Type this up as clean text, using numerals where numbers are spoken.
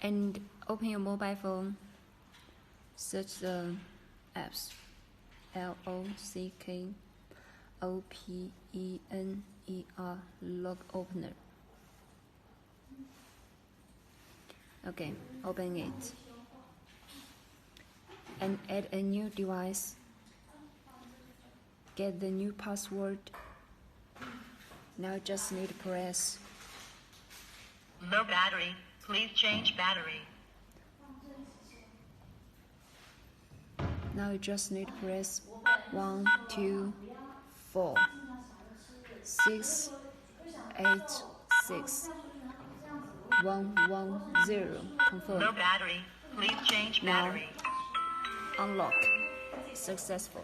and open your mobile phone. Search the apps LOCKOPENER log opener. Okay, open it and add a new device. Get the new password. Now just need to press low battery. Please change battery. Now you just need to press 1, 2, 4, 6, 8, 6, 1, 1, 0. Confirm. Low battery. Please change battery. Now, unlock. Successful.